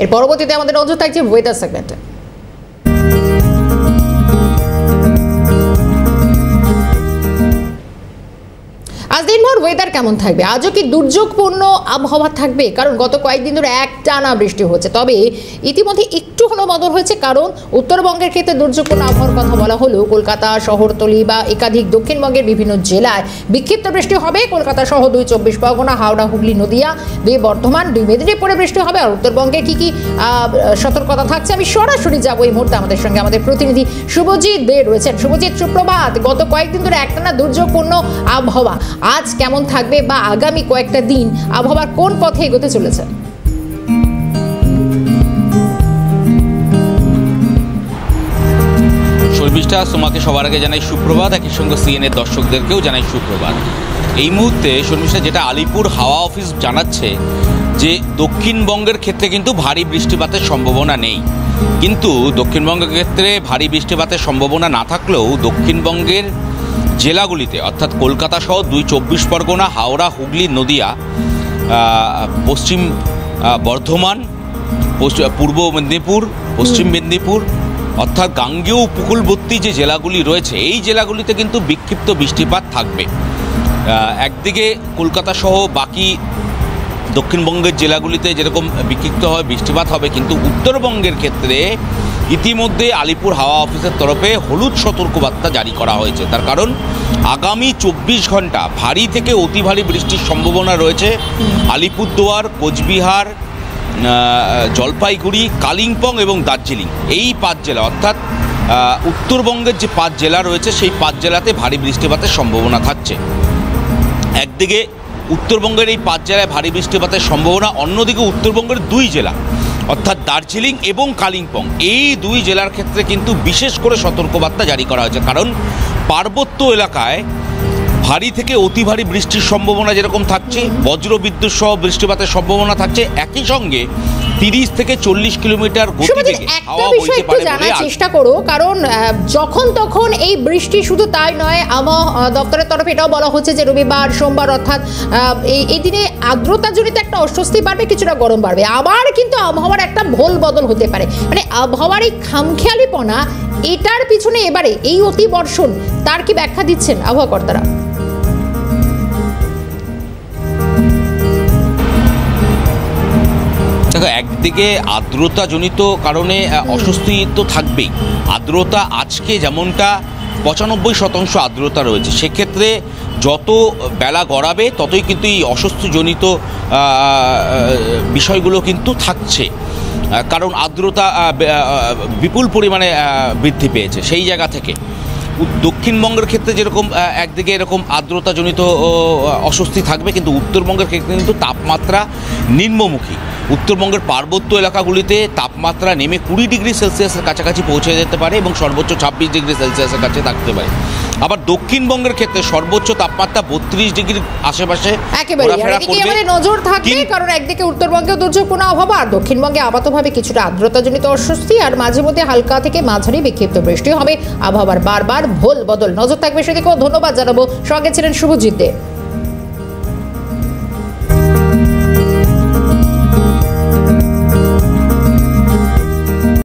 এর পরবর্তীতে আমাদের নজর থাকছে ওয়েদার সেগমেন্টে। আজ দিনভর ওয়েদার কেমন থাকবে? আজও কি দুর্যোগপূর্ণ আবহাওয়া থাকবে? কারণ গত কয়েকদিন ধরে একটানা বৃষ্টি হচ্ছে, তবে ইতিমধ্যে একটু হলো বদল হয়েছে। কারণ উত্তরবঙ্গের ক্ষেত্রে দুর্যোগপূর্ণ আবহাওয়ার কথা বলা হলো। কলকাতা, শহরতলি বা একাধিক দক্ষিণবঙ্গের বিভিন্ন জেলায় বিক্ষিপ্ত বৃষ্টি হবে। কলকাতা সহ 2 চব্বিশ পরগনা, হাওড়া, হুগলি, নদিয়া, 2 বর্ধমান, 2 মেদিনীপুরে বৃষ্টি হবে। আর উত্তরবঙ্গের কি সতর্কতা থাকছে আমি সরাসরি যাবো এই মুহূর্তে আমাদের সঙ্গে। আমাদের প্রতিনিধি শুভজিৎ দে রয়েছেন। শুভজিৎ, সুপ্রভাত। গত কয়েকদিন ধরে একটানা দুর্যোগপূর্ণ আবহাওয়া, আজ কেমন থাকবে বা আগামী কয়েকটা দিন আবহাওয়ার কোন পথে এগোতে চলেছে? শর্মিষ্ঠা, তোমাকে সবার আগে জানাই সুপ্রভাত, একই সঙ্গে সিএনএর দর্শকদেরকেও জানাই সুপ্রভাত। এই মুহূর্তে শর্মিষ্ঠা, যেটা আলিপুর হাওয়া অফিস জানাচ্ছে যে দক্ষিণবঙ্গের ক্ষেত্রে কিন্তু ভারী বৃষ্টিপাতের সম্ভাবনা নেই। কিন্তু দক্ষিণবঙ্গের ক্ষেত্রে ভারী বৃষ্টিপাতের সম্ভাবনা না থাকলেও দক্ষিণবঙ্গের জেলাগুলিতে অর্থাৎ কলকাতা সহ 2 চব্বিশ পরগনা, হাওড়া, হুগলি, নদিয়া, পশ্চিম বর্ধমান, পূর্ব মেদিনীপুর, পশ্চিম মেদিনীপুর অর্থাৎ গাঙ্গেয় উপকূলবর্তী যে জেলাগুলি রয়েছে এই জেলাগুলিতে কিন্তু বিক্ষিপ্ত বৃষ্টিপাত থাকবে। একদিকে কলকাতা সহ বাকি দক্ষিণবঙ্গের জেলাগুলিতে যেরকম বিক্ষিপ্ত হয় বৃষ্টিপাত হবে, কিন্তু উত্তরবঙ্গের ক্ষেত্রে ইতিমধ্যে আলিপুর হাওয়া অফিসের তরফে হলুদ সতর্কবার্তা জারি করা হয়েছে। তার কারণ আগামী 24 ঘন্টা ভারী থেকে অতি ভারী বৃষ্টির সম্ভাবনা রয়েছে আলিপুরদুয়ার, কোচবিহার, জলপাইগুড়ি, কালিম্পং এবং দার্জিলিং, এই 5 জেলা অর্থাৎ উত্তরবঙ্গের যে 5 জেলা রয়েছে সেই 5 জেলাতে ভারী বৃষ্টিপাতের সম্ভাবনা থাকছে। একদিকে উত্তরবঙ্গের এই 5 জেলায় ভারী বৃষ্টিপাতের সম্ভাবনা, অন্যদিকে উত্তরবঙ্গের 2 জেলা অর্থাৎ দার্জিলিং এবং কালিম্পং, এই 2 জেলার ক্ষেত্রে কিন্তু বিশেষ করে সতর্কবার্তা জারি করা হয়েছে। কারণ পার্বত্য এলাকায় ভারী থেকে অতি ভারী বৃষ্টির সম্ভাবনা যেরকম থাকছে, বজ্রবিদ্যুৎ সহ বৃষ্টিপাতের সম্ভাবনা থাকছে, একই সঙ্গে 30 থেকে 40 কিলোমিটার গতিবেগে হাওয়া বইতে পারে বলে চেষ্টা করো। কারণ যখন তখন এই বৃষ্টি, শুধু তাই নয়, আবহাওয়া দপ্তরের তরফে এটাও বলা হচ্ছে যে রবিবার, সোমবার অর্থাৎ এই দিনে আর্দ্রতাজনিত একটা অস্বস্তি বাড়বে, কিছুটা গরম বাড়বে। আবার কিন্তু আবহাওয়ার একটা ভোল বদল হতে পারে। মানে আবহাওয়ার এই খামখেয়ালিপনা, এটার পিছনে এবারে এই অতি বর্ষণ, তার কি ব্যাখ্যা দিচ্ছেন আবহাওয়া কর্তারা? দেখো, একদিকে আর্দ্রতাজনিত কারণে অস্বস্তি তো থাকবেই। আর্দ্রতা আজকে যেমনটা 95% আর্দ্রতা রয়েছে, সেক্ষেত্রে যত বেলা গড়াবে ততই কিন্তু এই অস্বস্তিজনিত বিষয়গুলো কিন্তু থাকছে। কারণ আর্দ্রতা বিপুল পরিমাণে বৃদ্ধি পেয়েছে। সেই জায়গা থেকে দক্ষিণবঙ্গের ক্ষেত্রে যেরকম একদিকে এরকম আর্দ্রতাজনিত অস্বস্তি থাকবে, কিন্তু উত্তরবঙ্গের ক্ষেত্রে কিন্তু তাপমাত্রা নিম্নমুখী। উত্তরবঙ্গের পার্বত্য এলাকাগুলিতে তাপমাত্রা নেমে 20 ডিগ্রি সেলসিয়াসের কাছাকাছি পৌঁছে যেতে পারে এবং সর্বোচ্চ 26 ডিগ্রি সেলসিয়াসের কাছে থাকতে পারে। আবার দক্ষিণবঙ্গের ক্ষেত্রে সর্বোচ্চ তাপমাত্রা 32 ডিগ্রির আশেপাশে ঘোরাফেরা করবে। নজর থাকবে, কারণ একদিকে উত্তরবঙ্গেও দুর্যোগপূর্ণ আবহাওয়া, আর দক্ষিণবঙ্গে আপাতভাবে কিছুটা আর্দ্রতাজনিত অস্বস্তি, আর মাঝে মধ্যে হালকা থেকে মাঝারি বিক্ষিপ্ত বৃষ্টি হবে। আবহাওয়ার বারবার ভোল বদল, নজর থাকবে সেদিকেও। ধন্যবাদ জানাবো। সঙ্গে ছিলেন শুভজিৎ দে।